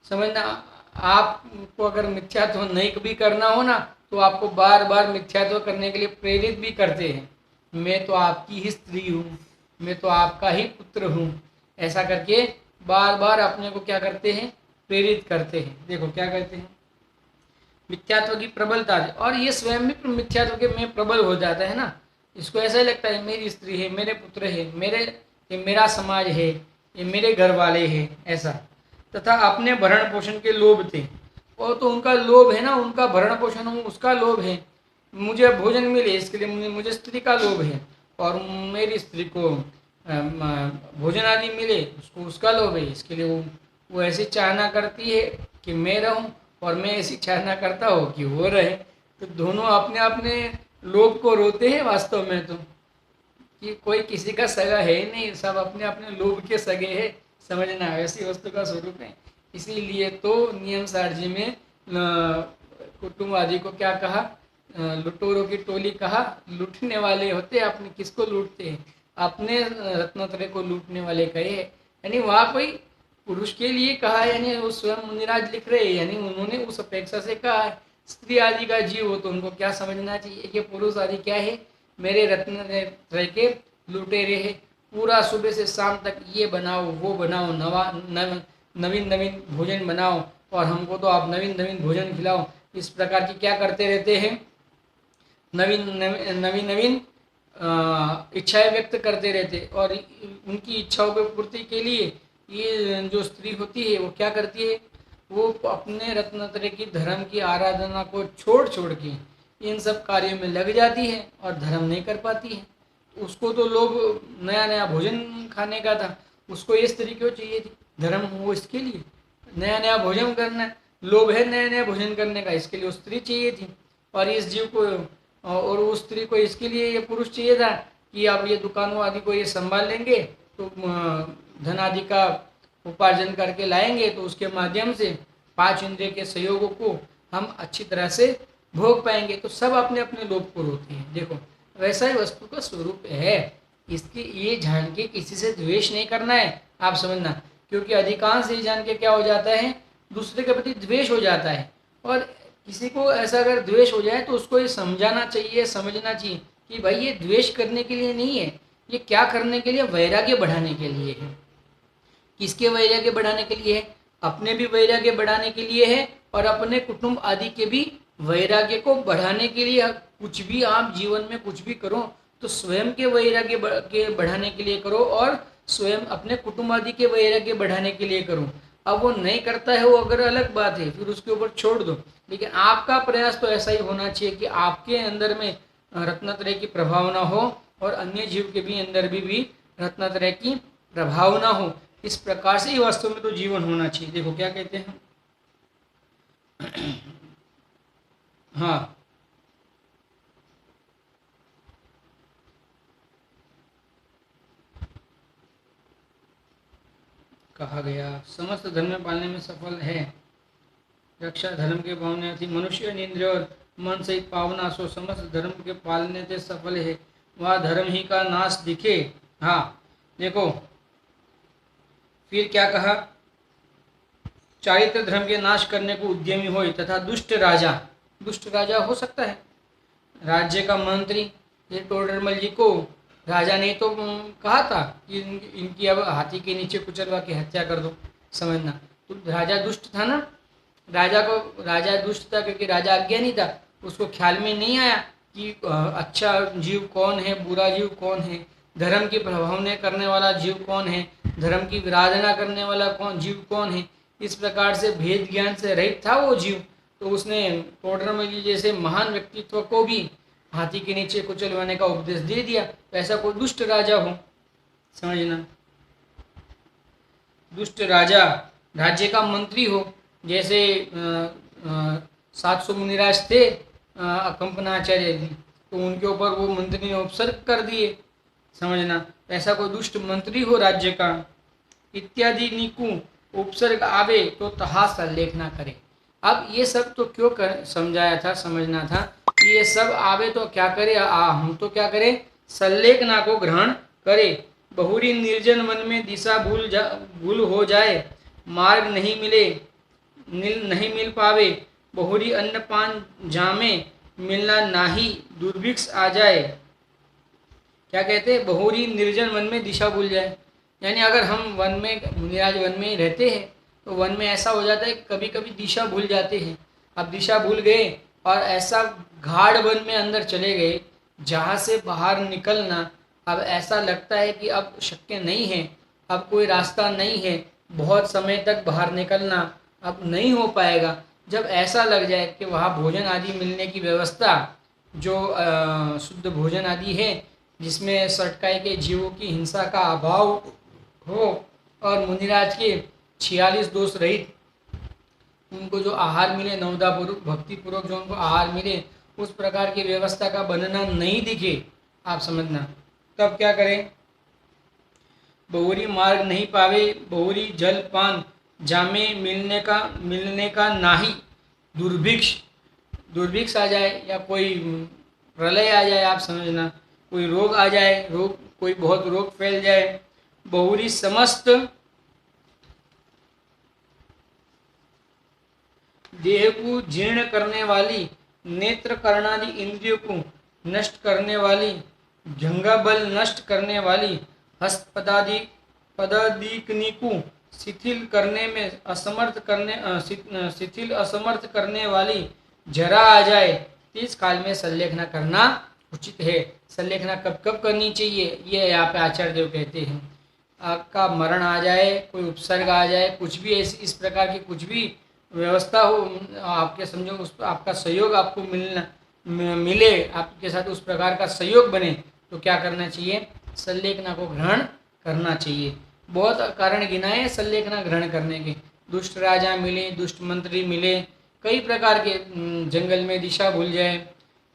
समझना, आपको अगर मिथ्यात्व नहीं भी करना हो ना, तो आपको बार बार मिथ्यात्व करने के लिए प्रेरित भी करते हैं। मैं तो आपकी ही स्त्री हूँ, मैं तो आपका ही पुत्र हूँ, ऐसा करके बार बार अपने को क्या करते हैं, प्रेरित करते हैं। देखो क्या कहते हैं, मिथ्यात्व की प्रबलता है, और ये स्वयं भी मिथ्यात्व के में प्रबल हो जाता है ना। इसको ऐसा ही लगता है मेरी स्त्री है, मेरे पुत्र है, ये मेरा समाज है, ये मेरे घर वाले हैं, ऐसा। तथा अपने भरण पोषण के लोभ थे, वो तो उनका लोभ है ना, उनका भरण पोषण उसका लोभ है, मुझे भोजन मिले इसके लिए मुझे स्त्री का लोभ है, और मेरी स्त्री को भोजन आदि मिले उसको उसका लोभ है, इसके लिए वो ऐसी चाहना करती है कि मैं रहूं, और मैं ऐसी चाहना करता हूँ कि वो रहे। तो दोनों अपने अपने लोभ को रोते हैं वास्तव में, तो कि कोई किसी का सगा है ही नहीं, सब अपने अपने लोभ के सगे हैं, समझना, ऐसी वस्तु का स्वरूप है। इसीलिए तो नियम सारजी में कुटुंब आदि को क्या कहा, लुटोरों की टोली कहा, लूटने वाले होते अपने, किसको लूटते हैं, अपने रत्नत्रय को लूटने वाले कहे। यानी वहाँ कोई पुरुष के लिए कहा है, यानी वो स्वयं मुनिराज लिख रहे हैं, यानी उन्होंने उस अपेक्षा से कहा है। स्त्री आदि का जीव हो तो उनको क्या समझना चाहिए कि पुरुष आदि क्या है, मेरे रत्नत्रय के लुटेरे है, पूरा सुबह से शाम तक ये बनाओ वो बनाओ, नवीन नवीन भोजन बनाओ, और हमको तो आप नवीन नवीन भोजन खिलाओ, इस प्रकार की क्या करते रहते हैं, नवीन नवीन नवीन इच्छाएं व्यक्त करते रहते। और उनकी इच्छाओं की पूर्ति के लिए ये जो स्त्री होती है वो क्या करती है, वो अपने रत्नत्रय की धर्म की आराधना को छोड़ छोड़ के इन सब कार्यों में लग जाती है और धर्म नहीं कर पाती है। उसको तो लोग नया नया भोजन खाने का था, उसको ये स्त्री क्यों चाहिए थी, धर्म वो इसके लिए नया नया भोजन करना, लोभ है नया नया भोजन करने का, इसके लिए वो स्त्री चाहिए थी। और इस जीव को और उस स्त्री को इसके लिए ये पुरुष चाहिए था कि आप ये दुकानों आदि को ये संभाल लेंगे तो धन आदि का उपार्जन करके लाएंगे, तो उसके माध्यम से 5 इंद्रिय के सहयोगों को हम अच्छी तरह से भोग पाएंगे। तो सब अपने अपने लोभ को रोते हैं। देखो वैसा ही वस्तु का स्वरूप है, इसके ये जान के किसी से द्वेष नहीं करना है, आप समझना, क्योंकि अधिकांश ये जान के क्या हो जाता है, दूसरे के प्रति द्वेष हो जाता है। और किसी को ऐसा अगर द्वेष हो जाए तो उसको ये समझाना चाहिए, समझना चाहिए कि भाई ये द्वेष करने के लिए नहीं है, ये क्या करने के लिए, वैराग्य बढ़ाने के लिए है। किसके वैराग्य बढ़ाने के लिए है, अपने भी वैराग्य बढ़ाने के लिए है, और अपने कुटुंब आदि के भी वैराग्य को बढ़ाने के लिए। कुछ भी आप जीवन में कुछ भी करो तो स्वयं के वैराग्य के बढ़ाने के लिए करो, और स्वयं अपने कुटुंब आदि के वैराग्य बढ़ाने के लिए करो। अब वो नहीं करता है वो अगर अलग बात है, फिर उसके ऊपर छोड़ दो, लेकिन आपका प्रयास तो ऐसा ही होना चाहिए कि आपके अंदर में रत्नत्रय की प्रभाव ना हो और अन्य जीव के भी अंदर भी रत्नत्रय की प्रभाव ना हो। इस प्रकार से ही वास्तव में तो जीवन होना चाहिए। देखो क्या कहते हैं, हाँ कहा गया समस्त धर्म में पालने में सफल है, रक्षा धर्म के पावने थी, मनुष्य इंद्रिय और मन सहित पावना सो समस्त धर्म के पालने से सफल है, वह धर्म ही का नाश दिखे। हाँ देखो फिर क्या कहा, चारित्र धर्म के नाश करने को उद्यमी हो तथा दुष्ट राजा हो सकता है, राज्य का मंत्री। ये टोडरमल जी को राजा ने तो कहा था कि इनकी अब हाथी के नीचे कुचलवा के हत्या कर दो, समझना। तो राजा दुष्ट था ना, राजा दुष्ट था क्योंकि राजा अज्ञानी था, उसको ख्याल में नहीं आया कि अच्छा जीव कौन है, बुरा जीव कौन है, धर्म की प्रभावना करने वाला जीव कौन है, धर्म की विराधना करने वाला जीव कौन है। इस प्रकार से भेद ज्ञान से रहित था वो जीव। तो उसने टोडरमल जी जैसे महान व्यक्तित्व को भी हाथी के नीचे कुचलवाने का उपदेश दे दिया। तो ऐसा कोई दुष्ट राजा हो, समझना, दुष्ट राजा राज्य का मंत्री हो, जैसे 700 मुनिराज थे कंपनाचार्य जी, तो उनके ऊपर वो मंत्री ने उपसर्ग कर दिए, समझना। ऐसा कोई दुष्ट मंत्री हो राज्य का, इत्यादि निकु उपसर्ग आवे तो तहा सल्लेख ना करे। अब ये सब तो क्यों समझाया था, समझना था कि ये सब आवे तो क्या करे, हम तो क्या करें, सल्लेखना को ग्रहण करे। बहुरी निर्जन मन में दिशा भूल हो जाए, मार्ग नहीं मिल पावे, बहुरी अन्न पान जामे, मिलना नाही, दुर्भिक्ष आ जाए। क्या कहते हैं, बहुरी निर्जन वन में दिशा भूल जाए, यानी अगर हम वन में, मुनिराज वन में ही रहते हैं तो वन में ऐसा हो जाता है कि कभी कभी दिशा भूल जाते हैं। अब दिशा भूल गए और ऐसा गाढ़ वन में अंदर चले गए जहाँ से बाहर निकलना अब ऐसा लगता है कि अब शक्य नहीं है, अब कोई रास्ता नहीं है, बहुत समय तक बाहर निकलना अब नहीं हो पाएगा। जब ऐसा लग जाए कि वहाँ भोजन आदि मिलने की व्यवस्था, जो शुद्ध भोजन आदि है जिसमें सटकाई के जीवों की हिंसा का अभाव हो और मुनिराज के 46 दोष रहित उनको जो आहार मिले, नवदा पूर्वक भक्ति पूर्वक जो उनको आहार मिले, उस प्रकार की व्यवस्था का बनना नहीं दिखे, आप समझना, तब क्या करें, बहुरी मार्ग नहीं पावे, बहुरी जल पान जामे, मिलने का नाही, दुर्भिक्ष आ जाए या कोई प्रलय आ जाए, आप समझना, कोई रोग आ जाए, कोई बहुत रोग फैल जाए, बहुरी समस्त देह को जीर्ण करने वाली, नेत्र कर्णादि इंद्रियों को नष्ट करने वाली, जंगा बल नष्ट करने वाली, हस्त पदादिकनी को शिथिल असमर्थ करने वाली जरा आ जाए, इस काल में सल्लेखना करना उचित है। सल्लेखना कब कब करनी चाहिए, ये यहाँ पे आचार्य देव कहते हैं। आपका मरण आ जाए, कोई उपसर्ग आ जाए, कुछ भी ऐसी इस प्रकार की कुछ भी व्यवस्था हो, आपके समझो उस आपका सहयोग आपको मिले, आपके साथ उस प्रकार का सहयोग बने, तो क्या करना चाहिए, सल्लेखना को ग्रहण करना चाहिए। बहुत कारण गिनाए सल्लेखना ग्रहण करने के, दुष्ट राजा मिले, दुष्ट मंत्री मिले, कई प्रकार के, जंगल में दिशा भूल जाए,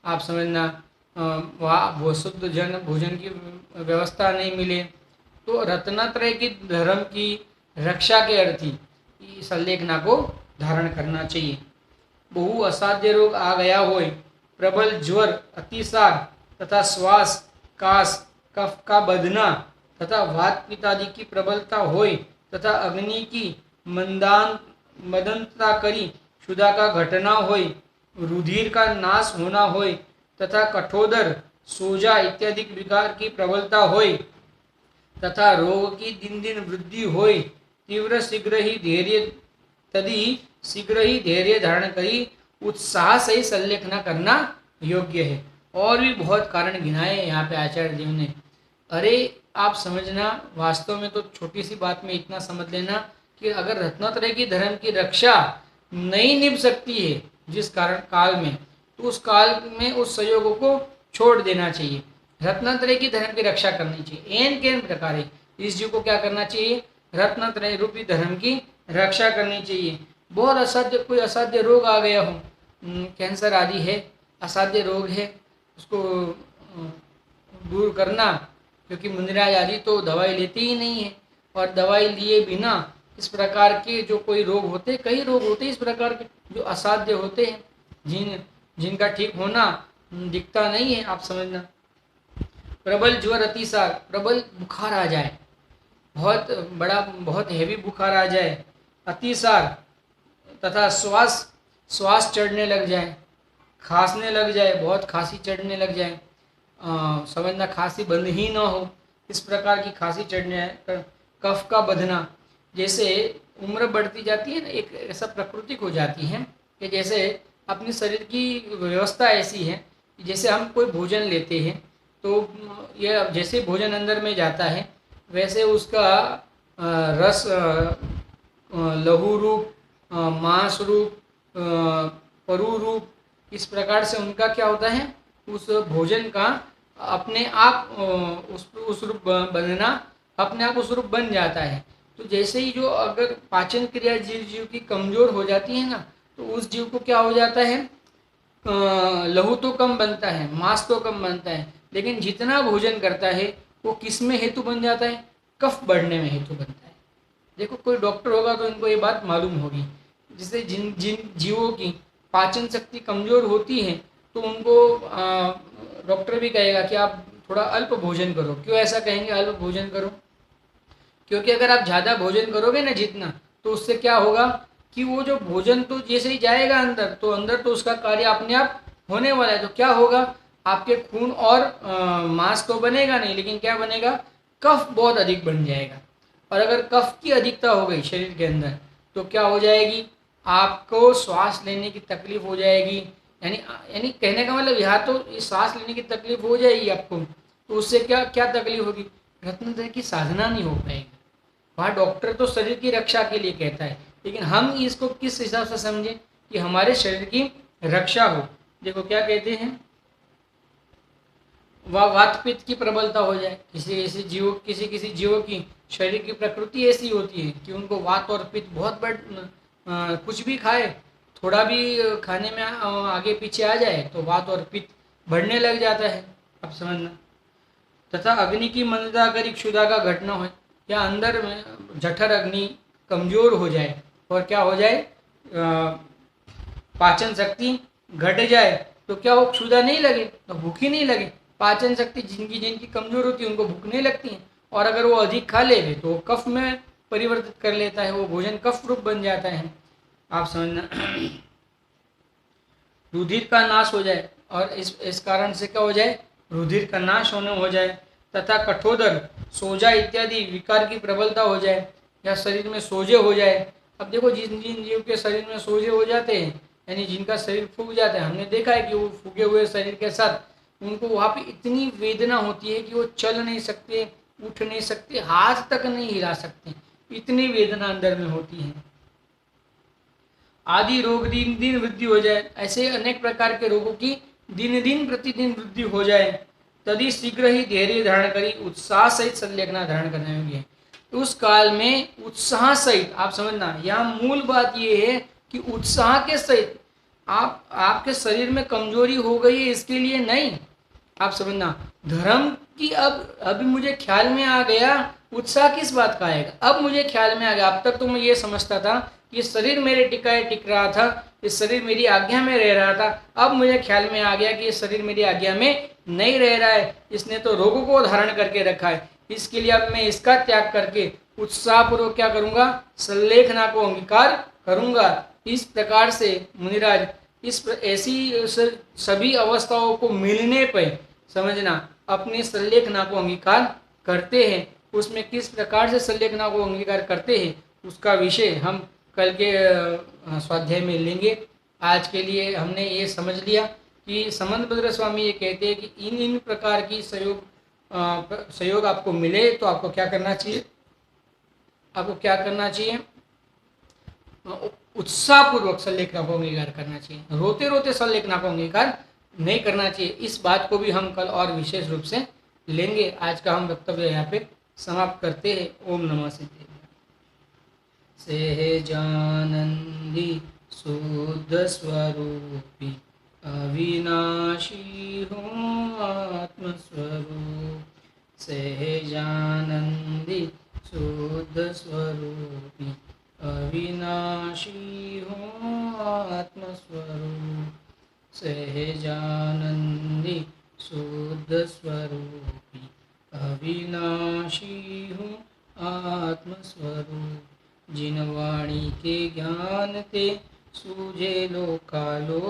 आप समझना, वहाँ शुद्ध भोजन की व्यवस्था नहीं मिले, तो रत्नत्रय की धर्म की रक्षा के अर्थी सल्लेखना को धारण करना चाहिए। बहु असाध्य रोग आ गया होय, प्रबल ज्वर, अतिसार तथा श्वास कास कफ का बदना तथा वात पित्तादि की प्रबलता होय तथा अग्नि की मदनता करी क्षुधा का घटना होय, रुधिर का नाश होना होय तथा कठोदर सोजा इत्यादि विकार की प्रबलता होय तथा रोग की दिन दिन वृद्धि होय, तीव्र शीघ्र ही धैर्य धारण करी उत्साह से ही सल्लेखना करना योग्य है। और भी बहुत कारण गिनाए यहाँ पे आचार्य देव ने। अरे आप समझना, वास्तव में तो छोटी सी बात में इतना समझ लेना कि अगर रत्नत्रय की धर्म की रक्षा नहीं निभ सकती है जिस कारण काल में, तो उस काल में उस सहयोगों को छोड़ देना चाहिए। रत्नत्रय की धर्म की रक्षा करनी चाहिए। एन केन प्रकार इस जीव को क्या करना चाहिए? रत्नत्रय रूपी धर्म की रक्षा करनी चाहिए। बहुत असाध्य, कोई असाध्य रोग आ गया हो, कैंसर आदि है, असाध्य रोग है, उसको दूर करना, क्योंकि मुनिराज आदि तो दवाई लेते ही नहीं है, और दवाई लिए बिना इस प्रकार के जो कोई रोग होते, कई रोग होते इस प्रकार के जो असाध्य होते हैं, जिनका ठीक होना दिखता नहीं है। आप समझना, प्रबल ज्वर अतिसार, प्रबल बुखार आ जाए, बहुत बड़ा बहुत हेवी बुखार आ जाए, अतिसार तथा श्वास चढ़ने लग जाए, खांसने लग जाए, बहुत खांसी चढ़ने लग जाए, समझना खांसी बंद ही ना हो, इस प्रकार की खांसी चढ़ने, कफ का बधना, जैसे उम्र बढ़ती जाती है ना, एक ऐसा प्रकृति हो जाती है कि जैसे अपने शरीर की व्यवस्था ऐसी है कि जैसे हम कोई भोजन लेते हैं तो ये जैसे भोजन अंदर में जाता है वैसे उसका रस, लहू रूप, मांस रूप, परु रूप, इस प्रकार से उनका क्या होता है, उस भोजन का अपने आप उस रूप बनना, अपने आप उस रूप बन जाता है। तो जैसे ही जो अगर पाचन क्रिया जीव की कमजोर हो जाती है ना, तो उस जीव को क्या हो जाता है, लहू तो कम बनता है, मांस तो कम बनता है, लेकिन जितना भोजन करता है वो किस में हेतु बन जाता है, कफ बढ़ने में हेतु बनता है। देखो कोई डॉक्टर होगा तो इनको ये बात मालूम होगी, जिससे जिन जिन जीवों की पाचन शक्ति कमजोर होती है तो उनको डॉक्टर भी कहेगा कि आप थोड़ा अल्प भोजन करो। क्यों ऐसा कहेंगे अल्प भोजन करो? क्योंकि अगर आप ज़्यादा भोजन करोगे ना जितना, तो उससे क्या होगा कि वो जो भोजन तो जैसे ही जाएगा अंदर, तो अंदर तो उसका कार्य अपने आप होने वाला है। तो क्या होगा, आपके खून और मांस तो बनेगा नहीं, लेकिन क्या बनेगा, कफ बहुत अधिक बन जाएगा। और अगर कफ की अधिकता हो गई शरीर के अंदर तो क्या हो जाएगी, आपको श्वास लेने की तकलीफ हो जाएगी। यानी यानी कहने का मतलब यहाँ तो सांस लेने की तकलीफ हो जाएगी आपको, तो उससे क्या क्या तकलीफ होगी, रत्नत्रय की साधना नहीं हो पाएगी। वहाँ डॉक्टर तो शरीर की रक्षा के लिए कहता है, लेकिन हम इसको किस हिसाब से समझें कि हमारे शरीर की रक्षा हो। देखो क्या कहते हैं, वह वात पित्त की प्रबलता हो जाए, किसी किसी जीवों की शरीर की प्रकृति ऐसी होती है कि उनको वात और पित्त बहुत कुछ भी खाए, थोड़ा भी खाने में आगे पीछे आ जाए तो वात और पित्त बढ़ने लग जाता है। अब समझना, तथा अग्नि की मंदता अगर क्षुधा का घटना हो, या अंदर में जठर अग्नि कमजोर हो जाए और क्या हो जाए, पाचन शक्ति घट जाए, तो क्या हो, क्षुधा नहीं लगे तो भूख ही नहीं लगे। पाचन शक्ति जिनकी जिनकी कमजोर होती है उनको भूख नहीं लगती है, और अगर वो अधिक खा ले तो कफ में परिवर्तित कर लेता है, वो भोजन कफ रूप बन जाता है। आप समझना, रुधिर का नाश हो जाए, और इस कारण से क्या हो जाए, रुधिर का नाश होने हो जाए, तथा कठोदर, सोजा इत्यादि विकार की प्रबलता हो जाए, या शरीर में सोजे हो जाए। अब देखो जिन जिन जीव के शरीर में सोजे हो जाते हैं, यानी जिनका शरीर फूग जाता है, हमने देखा है कि वो फूगे हुए शरीर के साथ उनको वहाँ पे इतनी वेदना होती है कि वो चल नहीं सकते, उठ नहीं सकते, हाथ तक नहीं हिला सकते, इतनी वेदना अंदर में होती है। आदि रोग दिन दिन वृद्धि हो जाए, ऐसे अनेक प्रकार के रोगों की दिन दिन प्रतिदिन वृद्धि हो जाए, तभी शीघ्र ही धैर्य धारण करी उत्साह सहित संलेखना धारण करने योग्य है। उस काल में उत्साह सहित, आप समझना, यहाँ मूल बात ये है कि उत्साह के सहित, आपके शरीर में कमजोरी हो गई है इसके लिए नहीं, आप समझना, धर्म की अब अभी मुझे ख्याल में आ गया, उत्साह किस बात का आएगा, अब मुझे ख्याल में आ गया। अब तक तो मैं ये समझता था कि शरीर मेरे टिक रहा था, ये शरीर मेरी आज्ञा में रह रहा था, अब मुझे ख्याल में आ गया कि ये शरीर मेरी आज्ञा में नहीं रह रहा है, इसने तो रोगों को धारण करके रखा है, इसके लिए अब मैं इसका त्याग करके उत्साहपूर्वक क्या करूँगा, संलेखना को अंगीकार करूँगा। इस प्रकार से मुनिराज ऐसी सभी अवस्थाओं को मिलने पर समझना अपनी संलेखना को अंगीकार करते हैं। उसमें किस प्रकार से संलेखना को अंगीकार करते हैं उसका विषय हम कल के स्वाध्याय में लेंगे। आज के लिए हमने ये समझ लिया कि समंतभद्र स्वामी ये कहते हैं कि इन प्रकार की सहयोग आपको मिले तो आपको क्या करना चाहिए, आपको क्या करना चाहिए, उत्साहपूर्वक संलेखना को अंगीकार करना चाहिए, रोते रोते संलेखना को अंगीकार नहीं करना चाहिए, इस बात को भी हम कल और विशेष रूप से लेंगे। आज का हम वक्तव्य यहाँ पे समाप्त करते हैं। ओम नमः सिद्धेश्वराय। सहजानंदी शुद्ध स्वरूपी अविनाशी हूँ आत्मस्वरूप। सहजानंदी शुद्ध स्वरूपी अविनाशी हूँ आत्मस्वरूप। सहजानंदी शुद्ध स्वरूपी अविनाशी हूँ आत्मस्वरूप। जिन वाणी के ज्ञान ते सूझे लोकालो,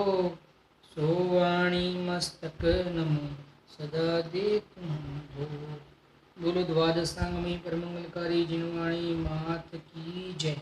सो वाणी मस्तक नमो सदा दे तुम हो। बोलो द्वादशांग में परमंगलकारी जिन वाणी मात की जय।